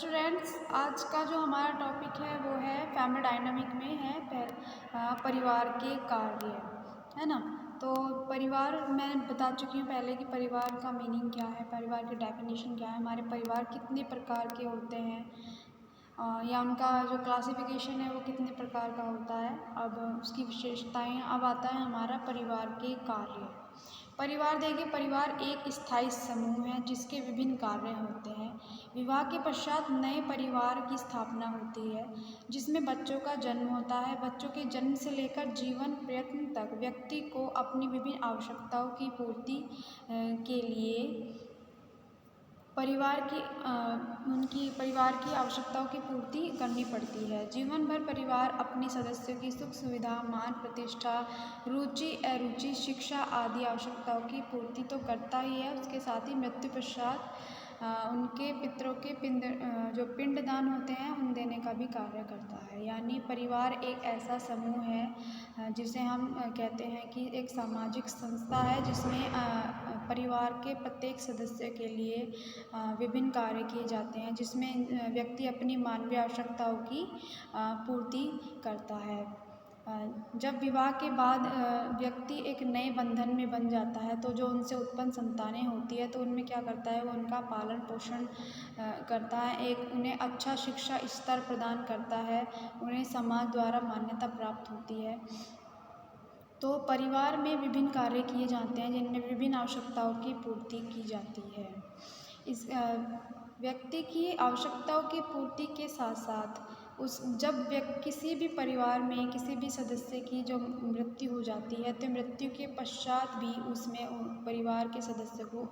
Students, आज का जो हमारा टॉपिक है वो है फैमिली डायनामिक में है परिवार के कार्य, है ना। तो परिवार मैं बता चुकी हूँ पहले कि परिवार का मीनिंग क्या है, परिवार की डेफिनेशन क्या है, हमारे परिवार कितने प्रकार के होते हैं या उनका जो क्लासिफिकेशन है वो कितने प्रकार का होता है। अब उसकी विशेषताएं, अब आता है हमारा परिवार के कार्य। परिवार देखिए, परिवार एक स्थायी समूह है जिसके विभिन्न कार्य होते हैं। विवाह के पश्चात नए परिवार की स्थापना होती है जिसमें बच्चों का जन्म होता है। बच्चों के जन्म से लेकर जीवन प्रयत्न तक व्यक्ति को अपनी विभिन्न आवश्यकताओं की पूर्ति के लिए उनकी परिवार की आवश्यकताओं की पूर्ति करनी पड़ती है। जीवन भर परिवार अपने सदस्यों की सुख सुविधा, मान प्रतिष्ठा, रुचि अरुचि, शिक्षा आदि आवश्यकताओं की पूर्ति तो करता ही है, उसके साथ ही मृत्यु पश्चात उनके पितरों के जो पिंडदान होते हैं उन देने का भी कार्य करता है। यानी परिवार एक ऐसा समूह है जिसे हम कहते हैं कि एक सामाजिक संस्था है जिसमें परिवार के प्रत्येक सदस्य के लिए विभिन्न कार्य किए जाते हैं, जिसमें व्यक्ति अपनी मानवीय आवश्यकताओं की पूर्ति करता है। जब विवाह के बाद व्यक्ति एक नए बंधन में बन जाता है तो जो उनसे उत्पन्न संतानें होती है तो उनमें क्या करता है, वो उनका पालन पोषण करता है, एक उन्हें अच्छा शिक्षा स्तर प्रदान करता है, उन्हें समाज द्वारा मान्यता प्राप्त होती है। तो परिवार में विभिन्न कार्य किए जाते हैं जिनमें विभिन्न आवश्यकताओं की पूर्ति की जाती है। इस व्यक्ति की आवश्यकताओं की पूर्ति के साथ साथ किसी भी परिवार में किसी भी सदस्य की जो मृत्यु हो जाती है तो मृत्यु के पश्चात भी उसमें परिवार के सदस्य को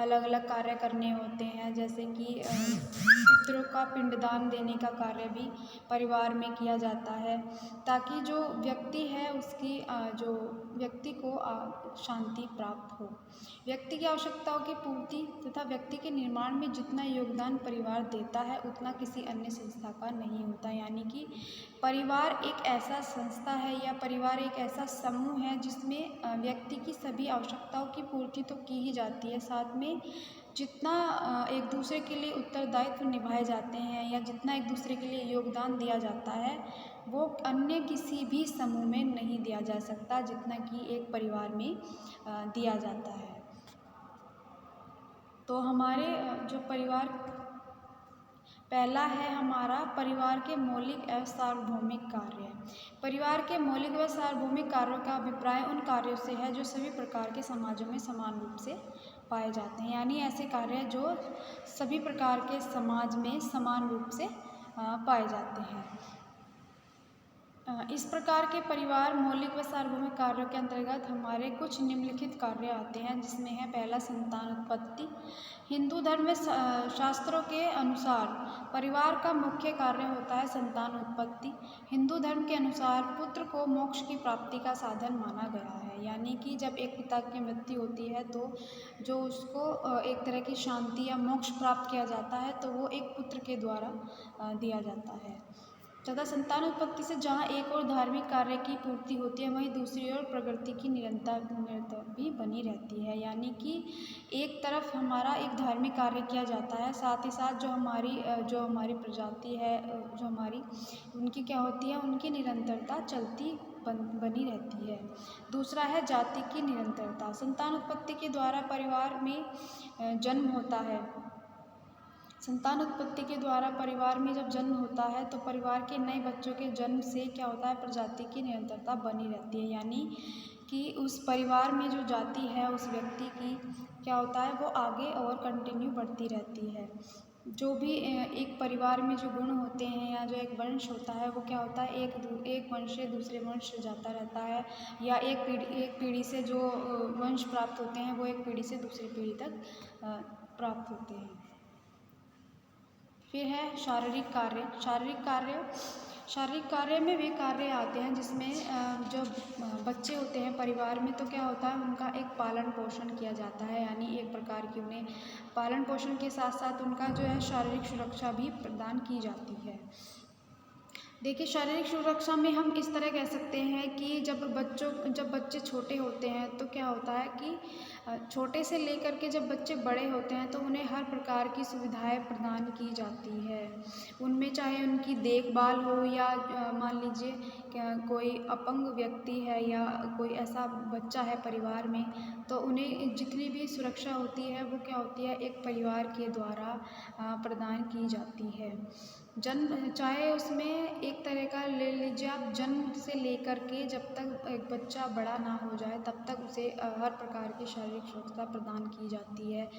अलग अलग कार्य करने होते हैं, जैसे कि पितरों का पिंडदान देने का कार्य भी परिवार में किया जाता है ताकि जो व्यक्ति है उसकी जो व्यक्ति को शांति प्राप्त हो। व्यक्ति की आवश्यकताओं की पूर्ति तथा व्यक्ति के निर्माण में जितना योगदान परिवार देता है उतना किसी अन्य संस्था का नहीं होता। यानी कि परिवार एक ऐसा संस्था है या परिवार एक ऐसा समूह है जिसमें व्यक्ति की सभी आवश्यकताओं की पूर्ति तो की ही जाती है, साथ में जितना एक दूसरे के लिए उत्तरदायित्व निभाए जाते हैं या जितना एक दूसरे के लिए योगदान दिया जाता है वो अन्य किसी भी समूह में नहीं दिया जा सकता जितना कि एक परिवार में दिया जाता है। तो हमारे जो परिवार, पहला है हमारा परिवार के मौलिक एवं सार्वभौमिक कार्य। परिवार के मौलिक व सार्वभौमिक कार्यों का अभिप्राय उन कार्यों से है जो सभी प्रकार के समाजों में समान रूप से पाए जाते हैं। यानी ऐसे कार्य जो सभी प्रकार के समाज में समान रूप से पाए जाते हैं। इस प्रकार के परिवार मौलिक व सार्वभौमिक कार्यों के अंतर्गत हमारे कुछ निम्नलिखित कार्य आते हैं, जिसमें है पहला संतान उत्पत्ति। हिंदू धर्म में शास्त्रों के अनुसार परिवार का मुख्य कार्य होता है संतान उत्पत्ति। हिंदू धर्म के अनुसार पुत्र को मोक्ष की प्राप्ति का साधन माना गया है। यानी कि जब एक पिता की मृत्यु होती है तो जो उसको एक तरह की शांति या मोक्ष प्राप्त किया जाता है तो वो एक पुत्र के द्वारा दिया जाता है। तथा संतान उत्पत्ति से जहाँ एक और धार्मिक कार्य की पूर्ति होती है वहीं दूसरी ओर प्रगति की निरंतर भी बनी रहती है। यानी कि एक तरफ हमारा एक धार्मिक कार्य किया जाता है, साथ ही साथ जो हमारी प्रजाति है, जो हमारी उनकी क्या होती है, उनकी निरंतरता चलती बनी रहती है। दूसरा है जाति की निरंतरता। संतान उत्पत्ति के द्वारा परिवार में जन्म होता है। संतान उत्पत्ति के द्वारा परिवार में जब जन्म होता है तो परिवार के नए बच्चों के जन्म से क्या होता है, प्रजाति की निरंतरता बनी रहती है। यानी कि उस परिवार में जो जाति है उस व्यक्ति की क्या होता है, वो आगे और कंटिन्यू बढ़ती रहती है। जो भी एक परिवार में जो गुण होते हैं या जो एक वंश होता है वो क्या होता है, एक वंश से दूसरे वंश जाता रहता है, या एक पीढ़ी से जो वंश प्राप्त होते हैं वो एक पीढ़ी से दूसरी पीढ़ी तक प्राप्त होते हैं। फिर है शारीरिक कार्य। शारीरिक कार्य में वे कार्य आते हैं जिसमें जो बच्चे होते हैं परिवार में तो क्या होता है, उनका एक पालन पोषण किया जाता है। यानी एक प्रकार की उन्हें पालन पोषण के साथ साथ उनका जो है शारीरिक सुरक्षा भी प्रदान की जाती है। देखिए, शारीरिक सुरक्षा में हम इस तरह कह सकते हैं कि जब बच्चे छोटे होते हैं तो क्या होता है कि छोटे से लेकर के जब बच्चे बड़े होते हैं तो उन्हें हर प्रकार की सुविधाएं प्रदान की जाती है। उसमें चाहे उनकी देखभाल हो या मान लीजिए क्या कोई अपंग व्यक्ति है या कोई ऐसा बच्चा है परिवार में, तो उन्हें जितनी भी सुरक्षा होती है वो क्या होती है, एक परिवार के द्वारा प्रदान की जाती है। जन्म चाहे उसमें एक तरह का ले लीजिए आप, जन्म से लेकर के जब तक एक बच्चा बड़ा ना हो जाए तब तक उसे हर प्रकार की शारीरिक सुरक्षा प्रदान की जाती है।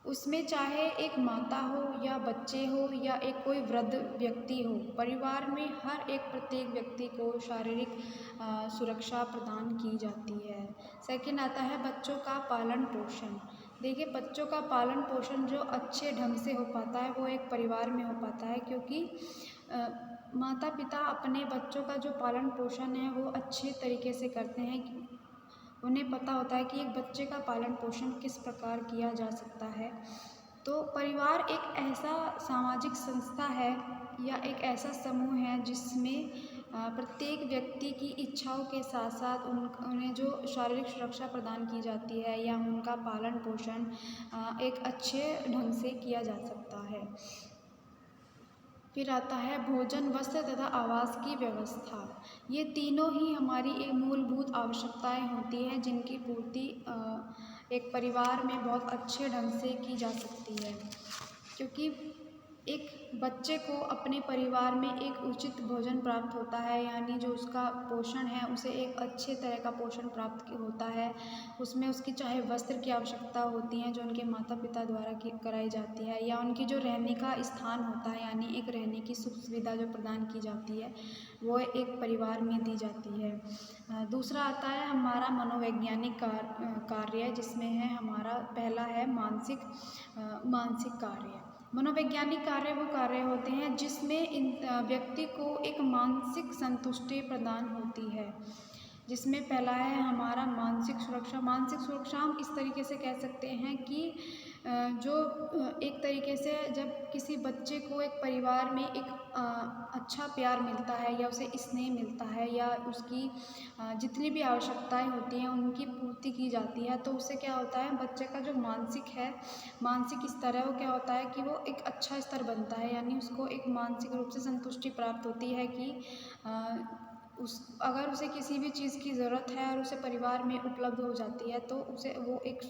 उसमें चाहे एक माता हो या बच्चे हो या एक कोई वृद्ध व्यक्ति हो, परिवार में हर एक प्रत्येक व्यक्ति को शारीरिक सुरक्षा प्रदान की जाती है। सेकंड आता है बच्चों का पालन पोषण। देखिए, बच्चों का पालन पोषण जो अच्छे ढंग से हो पाता है वो एक परिवार में हो पाता है, क्योंकि माता पिता अपने बच्चों का जो पालन पोषण है वो अच्छे तरीके से करते हैं। उन्हें पता होता है कि एक बच्चे का पालन पोषण किस प्रकार किया जा सकता है। तो परिवार एक ऐसा सामाजिक संस्था है या एक ऐसा समूह है जिसमें प्रत्येक व्यक्ति की इच्छाओं के साथ साथ उन्हें जो शारीरिक सुरक्षा प्रदान की जाती है या उनका पालन पोषण एक अच्छे ढंग से किया जा सकता है। फिर आता है भोजन, वस्त्र तथा आवास की व्यवस्था। ये तीनों ही हमारी एक मूलभूत आवश्यकताएं होती हैं जिनकी पूर्ति एक परिवार में बहुत अच्छे ढंग से की जा सकती है, क्योंकि एक बच्चे को अपने परिवार में एक उचित भोजन प्राप्त होता है, यानी जो उसका पोषण है उसे एक अच्छे तरह का पोषण प्राप्त होता है। उसमें उसकी चाहे वस्त्र की आवश्यकता होती है जो उनके माता पिता द्वारा कराई जाती है, या उनकी जो रहने का स्थान होता है यानी एक रहने की सुख सुविधा जो प्रदान की जाती है वो एक परिवार में दी जाती है। दूसरा आता है हमारा मनोवैज्ञानिक कार्य, जिसमें है हमारा पहला है मानसिक कार्य। मनोवैज्ञानिक कार्य वो कार्य होते हैं जिसमें व्यक्ति को एक मानसिक संतुष्टि प्रदान होती है, जिसमें पहला है हमारा मानसिक सुरक्षा। मानसिक सुरक्षा हम इस तरीके से कह सकते हैं कि जो एक तरीके से जब किसी बच्चे को एक परिवार में एक अच्छा प्यार मिलता है या उसे स्नेह मिलता है या उसकी जितनी भी आवश्यकताएं होती हैं उनकी पूर्ति की जाती है, तो उससे क्या होता है, बच्चे का जो मानसिक स्तर है वो क्या होता है कि वो एक अच्छा स्तर बनता है, यानी उसको एक मानसिक रूप से संतुष्टि प्राप्त होती है कि अगर उसे किसी भी चीज़ की ज़रूरत है और उसे परिवार में उपलब्ध हो जाती है तो उसे वो एक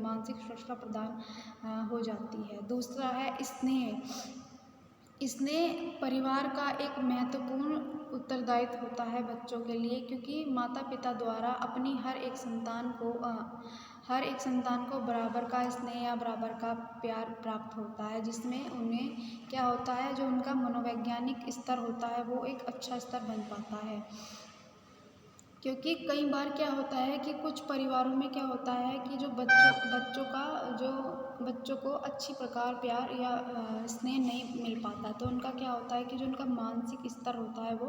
मानसिक सुरक्षा प्रदान हो जाती है। दूसरा है स्नेह परिवार का एक महत्वपूर्ण उत्तरदायित्व होता है बच्चों के लिए, क्योंकि माता पिता द्वारा अपनी हर एक संतान को बराबर का स्नेह या बराबर का प्यार प्राप्त होता है, जिसमें उन्हें क्या होता है, जो उनका मनोवैज्ञानिक स्तर होता है वो एक अच्छा स्तर बन पाता है। क्योंकि कई बार क्या होता है कि कुछ परिवारों में क्या होता है कि जो बच्चों को अच्छी प्रकार प्यार या स्नेह नहीं मिल पाता, तो उनका क्या होता है कि जो उनका मानसिक स्तर होता है वो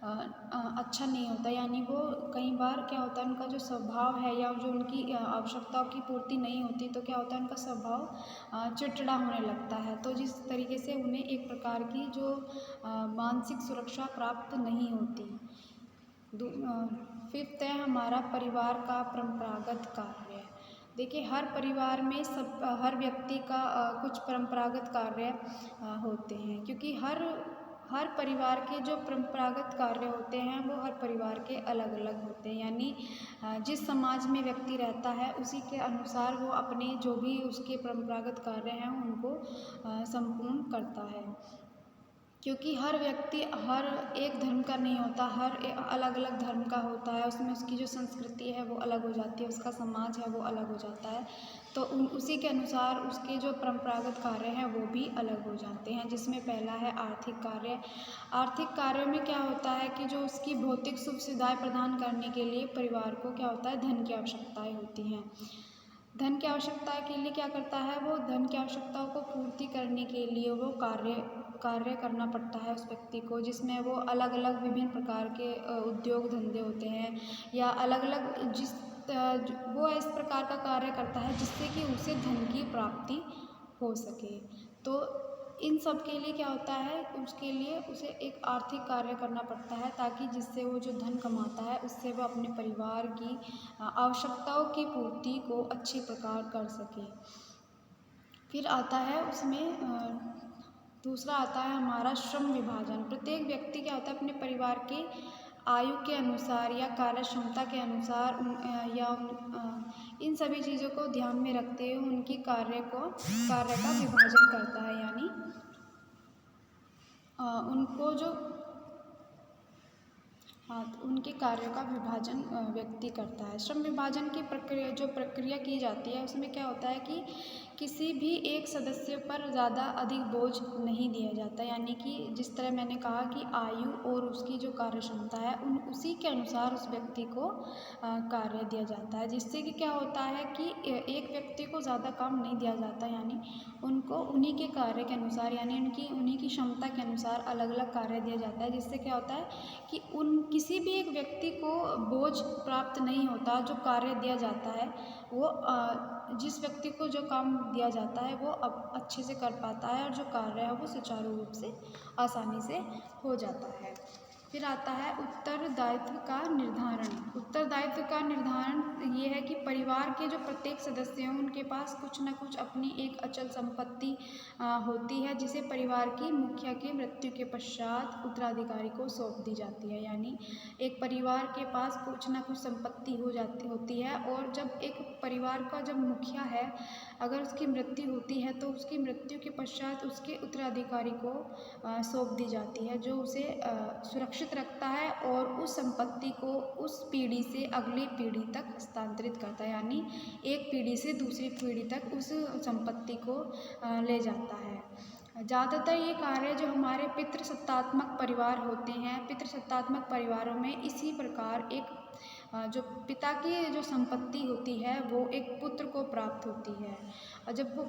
अच्छा नहीं होता, यानी वो कई बार क्या होता है उनका जो स्वभाव है या जो उनकी आवश्यकताओं की पूर्ति नहीं होती तो क्या होता है उनका स्वभाव चिड़चिड़ा होने लगता है। तो जिस तरीके से उन्हें एक प्रकार की जो मानसिक सुरक्षा प्राप्त नहीं होती। फिफ्थ है हमारा परिवार का परंपरागत कार्य। देखिए, हर परिवार में हर व्यक्ति का कुछ परंपरागत कार्य होते हैं, क्योंकि हर परिवार के जो परंपरागत कार्य होते हैं वो हर परिवार के अलग अलग होते हैं, यानी जिस समाज में व्यक्ति रहता है उसी के अनुसार वो अपने जो भी उसके परंपरागत कार्य हैं उनको संपूर्ण करता है। क्योंकि हर व्यक्ति हर एक धर्म का नहीं होता, अलग अलग धर्म का होता है, उसमें उसकी जो संस्कृति है वो अलग हो जाती है, उसका समाज है वो अलग हो जाता है, तो उसी के अनुसार उसके जो परंपरागत कार्य हैं वो भी अलग हो जाते हैं। जिसमें पहला है आर्थिक कार्य। आर्थिक कार्य में क्या होता है कि जो उसकी भौतिक सुख सुविधाएं प्रदान करने के लिए परिवार को क्या होता है, धन की आवश्यकताएं होती हैं। धन की आवश्यकता के लिए क्या करता है, वो धन की आवश्यकताओं को पूर्ति करने के लिए वो कार्य करना पड़ता है उस व्यक्ति को, जिसमें वो अलग अलग विभिन्न प्रकार के उद्योग धंधे होते हैं या अलग अलग वो इस प्रकार का कार्य करता है जिससे कि उसे धन की प्राप्ति हो सके। तो इन सब के लिए क्या होता है, उसके लिए उसे एक आर्थिक कार्य करना पड़ता है, ताकि जिससे वो जो धन कमाता है उससे वो अपने परिवार की आवश्यकताओं की पूर्ति को अच्छी प्रकार कर सके। फिर आता है उसमें दूसरा आता है हमारा श्रम विभाजन। प्रत्येक व्यक्ति क्या होता है अपने परिवार के आयु के अनुसार या कार्य क्षमता के अनुसार इन सभी चीज़ों को ध्यान में रखते हुए उनकी कार्य का विभाजन करता है। यानी उनको जो हाँ, तो उनके कार्यों का विभाजन व्यक्ति करता है। श्रम विभाजन की प्रक्रिया की जाती है उसमें क्या होता है कि किसी भी एक सदस्य पर ज़्यादा अधिक बोझ नहीं दिया जाता। यानी कि जिस तरह मैंने कहा कि आयु और उसकी जो कार्य क्षमता है उसी के अनुसार उस व्यक्ति को कार्य दिया जाता है, जिससे कि क्या होता है कि एक व्यक्ति को ज़्यादा काम नहीं दिया जाता। यानी उनको उन्हीं के कार्य के अनुसार यानी उन्हीं की क्षमता के अनुसार अलग अलग कार्य दिया जाता है, जिससे क्या होता है कि किसी भी एक व्यक्ति को बोझ प्राप्त नहीं होता। जो कार्य दिया जाता है वो जिस व्यक्ति को जो काम दिया जाता है वो अब अच्छे से कर पाता है और जो कार्य है वो सुचारू रूप से आसानी से हो जाता है। फिर आता है उत्तरदायित्व का निर्धारण। उत्तरदायित्व का निर्धारण ये है कि परिवार के जो प्रत्येक सदस्य हैं उनके पास कुछ न कुछ अपनी एक अचल संपत्ति होती है, जिसे परिवार की मुखिया के मृत्यु के पश्चात उत्तराधिकारी को सौंप दी जाती है। यानी एक परिवार के पास कुछ न कुछ संपत्ति होती है और जब एक परिवार का जब मुखिया है अगर उसकी मृत्यु होती है तो उसकी मृत्यु के पश्चात उसके उत्तराधिकारी को सौंप दी जाती है, जो उसे सुरक्षित रखता है और उस संपत्ति को उस पीढ़ी से अगली पीढ़ी तक हस्तांतरित करता है। यानी एक पीढ़ी से दूसरी पीढ़ी तक उस संपत्ति को ले जाता है। ज़्यादातर ये कार्य जो हमारे पितृसत्तात्मक परिवार होते हैं, पितृसत्तात्मक परिवारों में इसी प्रकार एक जो पिता की जो संपत्ति होती है वो एक पुत्र को प्राप्त होती है और जब वो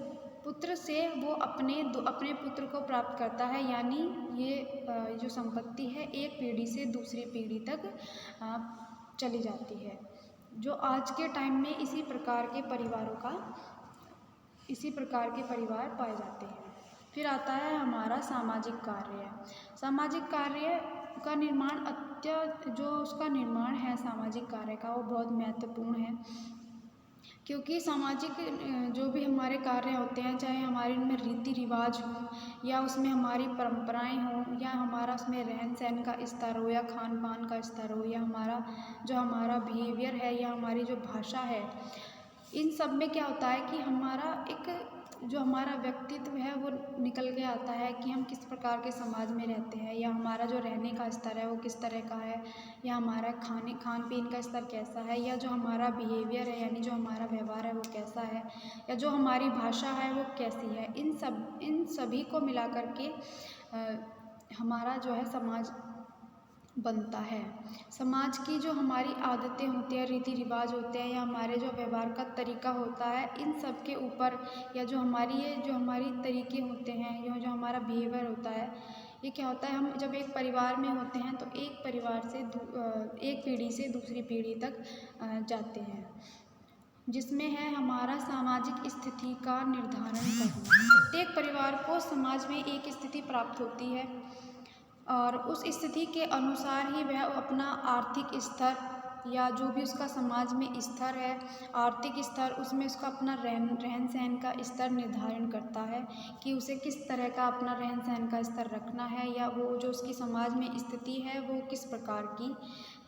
पुत्र से वो अपने पुत्र को प्राप्त करता है। यानी ये जो संपत्ति है एक पीढ़ी से दूसरी पीढ़ी तक चली जाती है। जो आज के टाइम में इसी प्रकार के परिवार पाए जाते हैं। फिर आता है हमारा सामाजिक कार्य। सामाजिक कार्य का निर्माण जो उसका निर्माण है सामाजिक कार्य का वो बहुत महत्वपूर्ण है, क्योंकि सामाजिक जो भी हमारे कार्य होते हैं चाहे हमारे उनमें रीति रिवाज हों या उसमें हमारी परंपराएं हों या हमारा उसमें रहन सहन का स्तर हो या खान पान का स्तर हो या हमारा बिहेवियर है या हमारी जो भाषा है, इन सब में क्या होता है कि हमारा व्यक्तित्व है वो निकल के आता है कि हम किस प्रकार के समाज में रहते हैं या हमारा जो रहने का स्तर है वो किस तरह का है या हमारा खान पीन का स्तर कैसा है या जो हमारा बिहेवियर है यानी जो हमारा व्यवहार है वो कैसा है या जो हमारी भाषा है वो कैसी है। इन सभी को मिला कर के हमारा जो है समाज बनता है। समाज की जो हमारी आदतें होती हैं, रीति रिवाज होते हैं या हमारे जो व्यवहार का तरीका होता है, इन सब के ऊपर या जो हमारी तरीके होते हैं या जो हमारा बिहेवियर होता है, ये क्या होता है हम जब एक परिवार में होते हैं तो एक पीढ़ी से दूसरी पीढ़ी तक जाते हैं, जिसमें है हमारा सामाजिक स्थिति का निर्धारण करना। प्रत्येक परिवार को समाज में एक स्थिति प्राप्त होती है और उस स्थिति के अनुसार ही वह अपना आर्थिक स्तर या जो भी उसका समाज में स्तर है आर्थिक स्तर उसमें उसका अपना रहन सहन का स्तर निर्धारण करता है कि उसे किस तरह का अपना रहन सहन का स्तर रखना है या वो जो उसकी समाज में स्थिति है वो किस प्रकार की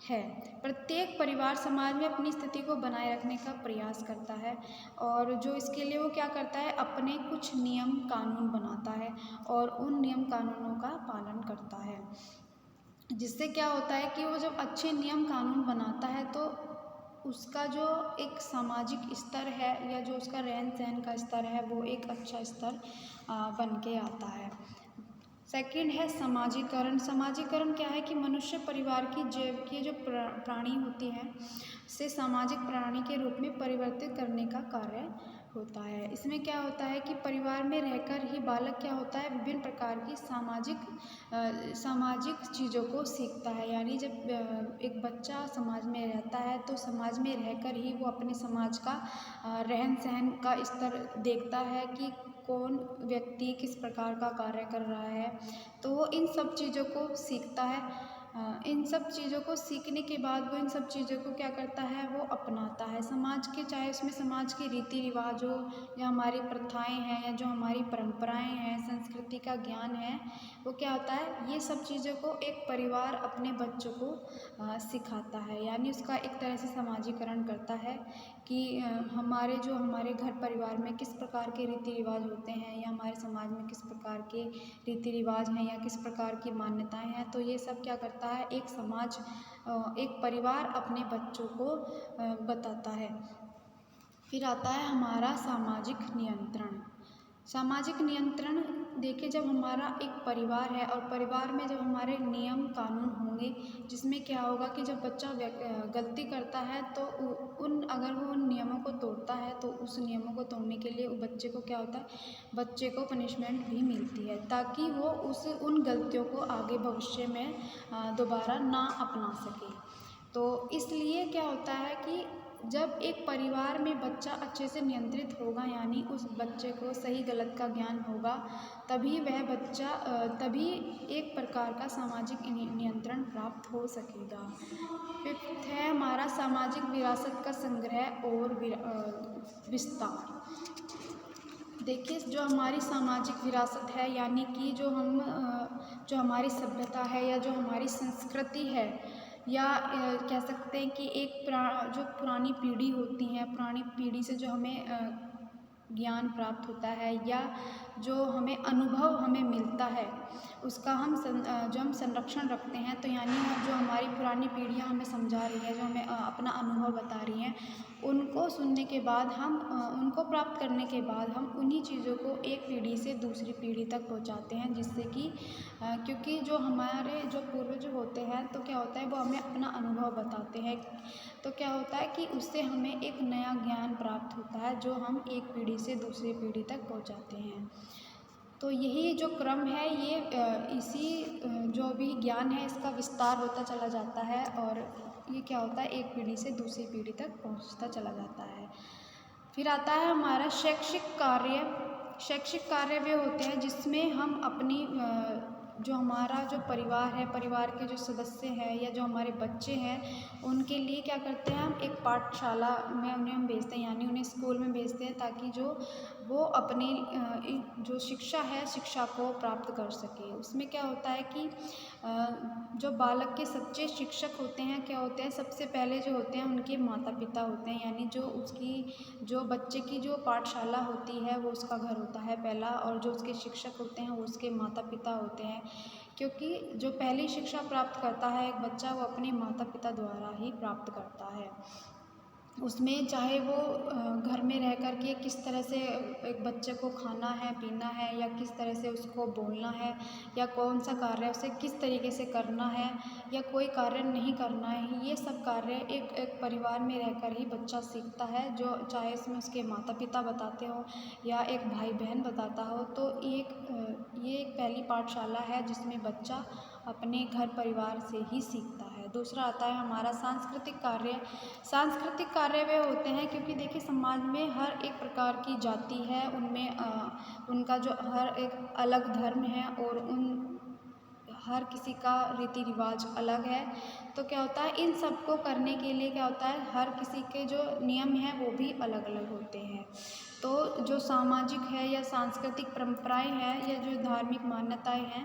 है। प्रत्येक परिवार समाज में अपनी स्थिति को बनाए रखने का प्रयास करता है और जो इसके लिए वो क्या करता है अपने कुछ नियम कानून बनाता है और उन नियम कानूनों का पालन करता है, जिससे क्या होता है कि वो जब अच्छे नियम कानून बनाता है तो उसका जो एक सामाजिक स्तर है या जो उसका रहन सहन का स्तर है वो एक अच्छा स्तर बन के आता है। सेकंड है समाजीकरण। समाजीकरण क्या है कि मनुष्य परिवार की जो प्राणी होती है से सामाजिक प्राणी के रूप में परिवर्तित करने का कार्य होता है। इसमें क्या होता है कि परिवार में रहकर ही बालक क्या होता है विभिन्न प्रकार की सामाजिक चीज़ों को सीखता है। यानी जब एक बच्चा समाज में रहता है तो समाज में रहकर ही वो अपने समाज का रहन सहन का स्तर देखता है कि कौन व्यक्ति किस प्रकार का कार्य कर रहा है, तो वो इन सब चीज़ों को सीखता है इन सब चीज़ों को सीखने के बाद वो इन सब चीज़ों को क्या करता है, वो अपनाता है। समाज के, चाहे उसमें समाज के रीति रिवाज हो या हमारी प्रथाएं हैं या जो हमारी परंपराएं हैं, संस्कृति का ज्ञान है, वो क्या होता है, ये सब चीज़ों को एक परिवार अपने बच्चों को सिखाता है। यानी उसका एक तरह से समाजीकरण करता है कि हमारे घर परिवार में किस प्रकार के रीति रिवाज होते हैं या हमारे समाज में किस प्रकार के रीति रिवाज हैं या किस प्रकार की मान्यताएं हैं। तो ये सब क्या करता है, एक समाज, एक परिवार अपने बच्चों को बताता है। फिर आता है हमारा सामाजिक नियंत्रण। सामाजिक नियंत्रण देखिए, जब हमारा एक परिवार है और परिवार में जब हमारे नियम कानून होंगे, जिसमें क्या होगा कि जब बच्चा गलती करता है तो अगर वो उन नियमों को तोड़ता है तो उस नियमों को तोड़ने के लिए बच्चे को क्या होता है, बच्चे को पनिशमेंट भी मिलती है, ताकि वो उन गलतियों को आगे भविष्य में दोबारा ना अपना सके। तो इसलिए क्या होता है कि जब एक परिवार में बच्चा अच्छे से नियंत्रित होगा, यानी उस बच्चे को सही गलत का ज्ञान होगा, तभी वह बच्चा तभी एक प्रकार का सामाजिक नियंत्रण प्राप्त हो सकेगा। फिफ्थ है हमारा सामाजिक विरासत का संग्रह और विस्तार। देखिए, जो हमारी सामाजिक विरासत है, यानी कि जो हमारी सभ्यता है या जो हमारी संस्कृति है, या कह सकते हैं कि जो पुरानी पीढ़ी होती है, पुरानी पीढ़ी से जो हमें ज्ञान प्राप्त होता है या जो हमें अनुभव हमें मिलता है, उसका जो हम संरक्षण रखते हैं। तो यानी जो हमारी पुरानी पीढ़ियाँ हमें समझा रही है, जो हमें अपना अनुभव बता रही हैं, उनको सुनने के बाद उनको प्राप्त करने के बाद हम उन्हीं चीज़ों को एक पीढ़ी से दूसरी पीढ़ी तक पहुंचाते हैं, जिससे कि क्योंकि जो हमारे जो पूर्वज होते हैं, तो क्या होता है, वो हमें अपना अनुभव बताते हैं। तो क्या होता है कि उससे हमें एक नया ज्ञान प्राप्त होता है, जो हम एक पीढ़ी से दूसरी पीढ़ी तक पहुंचाते हैं। तो यही जो क्रम है, ये जो भी ज्ञान है, इसका विस्तार होता चला जाता है और ये क्या होता है, एक पीढ़ी से दूसरी पीढ़ी तक पहुंचता चला जाता है। फिर आता है हमारा शैक्षिक कार्य। शैक्षिक कार्य वे होते हैं जिसमें हम अपनी जो हमारा जो परिवार है, परिवार के जो सदस्य हैं या जो हमारे बच्चे हैं, उनके लिए क्या करते हैं, हम एक पाठशाला में उन्हें हम भेजते हैं, यानी उन्हें स्कूल में भेजते हैं, ताकि वो अपनी जो शिक्षा है, शिक्षा को प्राप्त कर सके। उसमें क्या होता है कि जो बालक के सच्चे शिक्षक होते हैं, क्या होते हैं, सबसे पहले जो होते हैं उनके माता पिता होते हैं, यानी जो बच्चे की जो पाठशाला होती है, वो उसका घर होता है पहला, और जो उसके शिक्षक होते हैं वो उसके माता पिता होते हैं। क्योंकि जो पहली शिक्षा प्राप्त करता है एक बच्चा, वो अपने माता पिता द्वारा ही प्राप्त करता है। उसमें चाहे वो घर में रह कर के किस तरह से एक बच्चे को खाना है, पीना है, या किस तरह से उसको बोलना है, या कौन सा कार्य उसे किस तरीके से करना है या कोई कार्य नहीं करना है, ये सब कार्य एक परिवार में रहकर ही बच्चा सीखता है। जो चाहे इसमें उसके माता पिता बताते हो या एक भाई बहन बताता हो, तो ये एक पहली पाठशाला है जिसमें बच्चा अपने घर परिवार से ही सीखता है। दूसरा आता है हमारा सांस्कृतिक कार्य। सांस्कृतिक कार्य वे होते हैं, क्योंकि देखिए समाज में हर एक प्रकार की जाति है, उनमें उनका जो हर एक अलग धर्म है और हर किसी का रीति रिवाज अलग है। तो क्या होता है, इन सब को करने के लिए क्या होता है, हर किसी के जो नियम हैं वो भी अलग अलग होते हैं। तो जो सामाजिक है या सांस्कृतिक परंपराएं हैं या जो धार्मिक मान्यताएं हैं,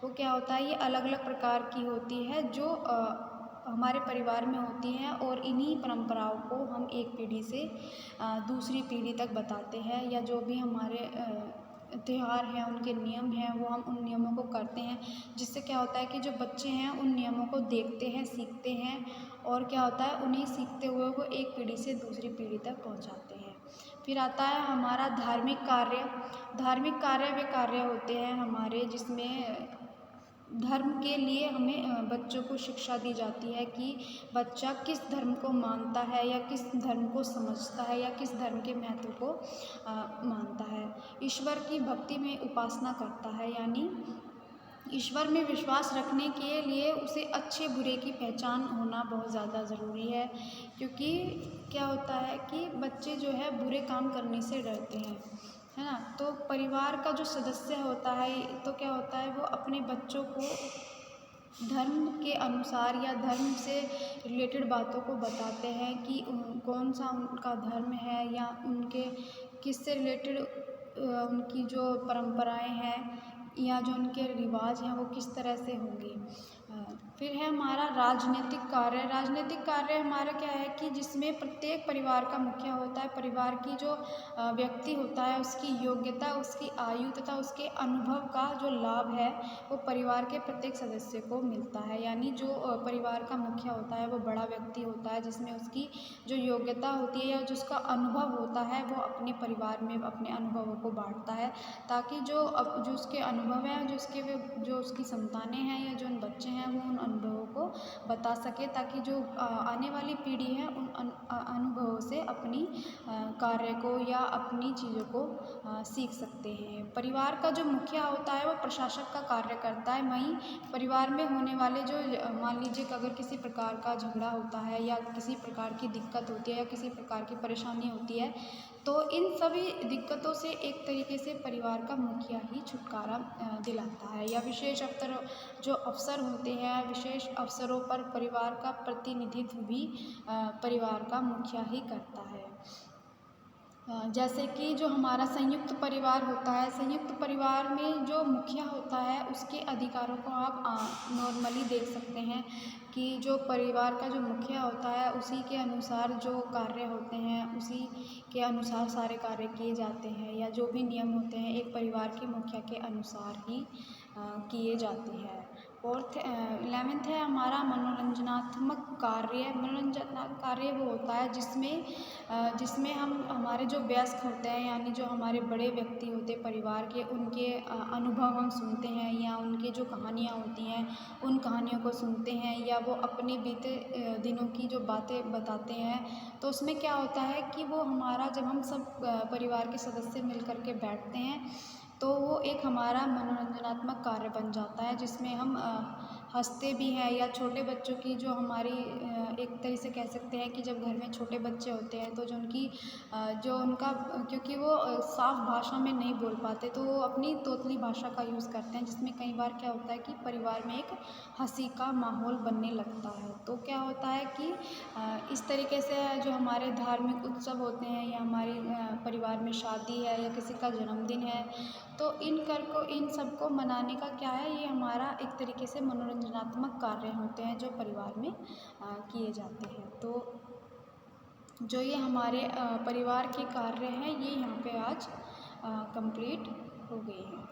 वो क्या होता है, ये अलग अलग प्रकार की होती है, जो हमारे परिवार में होती हैं, और इन्हीं परंपराओं को हम एक पीढ़ी से दूसरी पीढ़ी तक बताते हैं। या जो भी हमारे त्योहार हैं, उनके नियम हैं, वो हम उन नियमों को करते हैं, जिससे क्या होता है कि जो बच्चे हैं उन नियमों को देखते हैं, सीखते हैं, और क्या होता है, उन्हें सीखते हुए वो एक पीढ़ी से दूसरी पीढ़ी तक पहुंचाते हैं। फिर आता है हमारा धार्मिक कार्य। धार्मिक कार्य वे कार्य होते हैं हमारे, जिसमें धर्म के लिए हमें बच्चों को शिक्षा दी जाती है कि बच्चा किस धर्म को मानता है या किस धर्म को समझता है या किस धर्म के महत्व को मानता है। ईश्वर की भक्ति में उपासना करता है, यानी ईश्वर में विश्वास रखने के लिए उसे अच्छे बुरे की पहचान होना बहुत ज़्यादा ज़रूरी है। क्योंकि क्या होता है कि बच्चे जो है बुरे काम करने से डरते हैं, है ना। तो परिवार का जो सदस्य होता है, तो क्या होता है, वो अपने बच्चों को धर्म के अनुसार या धर्म से रिलेटेड बातों को बताते हैं कि कौन सा उनका धर्म है या उनके किससे रिलेटेड उनकी जो परंपराएं हैं या जो उनके रिवाज हैं वो किस तरह से होंगे। फिर है हमारा राजनीतिक कार्य। राजनीतिक कार्य हमारा क्या है कि जिसमें प्रत्येक परिवार का मुखिया होता है, परिवार की जो व्यक्ति होता है उसकी योग्यता, उसकी आयु तथा उसके अनुभव का जो लाभ है वो परिवार के प्रत्येक सदस्य को मिलता है। यानी जो परिवार का मुखिया होता है वो बड़ा व्यक्ति होता है जिसमें उसकी जो योग्यता होती है या जो उसका अनुभव होता है वो अपने परिवार में अपने अनुभवों को बांटता है, ताकि जो उसके अनुभव हैं, जो उसकी संतानें हैं या जो उन बच्चे हैं वो उन अनुभवों को बता सके, ताकि जो आने वाली पीढ़ी है उन अनुभवों से अपनी कार्य को या अपनी चीज़ों को सीख सकते हैं। परिवार का जो मुखिया होता है वो प्रशासक का कार्य करता है। वहीं परिवार में होने वाले जो मान लीजिए कि अगर किसी प्रकार का झगड़ा होता है या किसी प्रकार की दिक्कत होती है या किसी प्रकार की परेशानी होती है, तो इन सभी दिक्कतों से एक तरीके से परिवार का मुखिया ही छुटकारा दिलाता है। या विशेष जो अवसर होते हैं, विशेष अवसरों पर परिवार का प्रतिनिधित्व भी परिवार का मुखिया ही करता है। जैसे कि जो हमारा संयुक्त परिवार होता है, संयुक्त परिवार में जो मुखिया होता है उसके अधिकारों को आप नॉर्मली देख सकते हैं कि जो परिवार का जो मुखिया होता है उसी के अनुसार जो कार्य होते हैं उसी के अनुसार सारे कार्य किए जाते हैं, या जो भी नियम होते हैं एक परिवार के मुखिया के अनुसार ही किए जाते हैं। 11th है हमारा मनोरंजनात्मक कार्य। मनोरंजनात्मक कार्य वो होता है जिसमें हम हमारे जो वयस्क होते हैं यानी जो हमारे बड़े व्यक्ति होते हैं परिवार के, उनके अनुभव हम सुनते हैं या उनकी जो कहानियाँ होती हैं उन कहानियों को सुनते हैं, या वो अपने बीते दिनों की जो बातें बताते हैं। तो उसमें क्या होता है कि वो हमारा जब हम सब परिवार के सदस्य मिल कर के बैठते हैं तो वो एक हमारा मनोरंजनात्मक कार्य बन जाता है, जिसमें हम हँसते भी हैं, या छोटे बच्चों की जो हमारी एक तरह से कह सकते हैं कि जब घर में छोटे बच्चे होते हैं तो जो उनका क्योंकि वो साफ भाषा में नहीं बोल पाते तो वो अपनी तोतली भाषा का यूज़ करते हैं, जिसमें कई बार क्या होता है कि परिवार में एक हंसी का माहौल बनने लगता है। तो क्या होता है कि इस तरीके से जो हमारे धार्मिक उत्सव होते हैं या हमारी परिवार में शादी है या किसी का जन्मदिन है, तो इन सबको मनाने का क्या है, ये हमारा एक तरीके से मनोरंजनात्मक कार्य होते हैं जो परिवार में किए जाते हैं। तो जो ये हमारे परिवार के कार्य हैं ये यहाँ पे आज कंप्लीट हो गए हैं।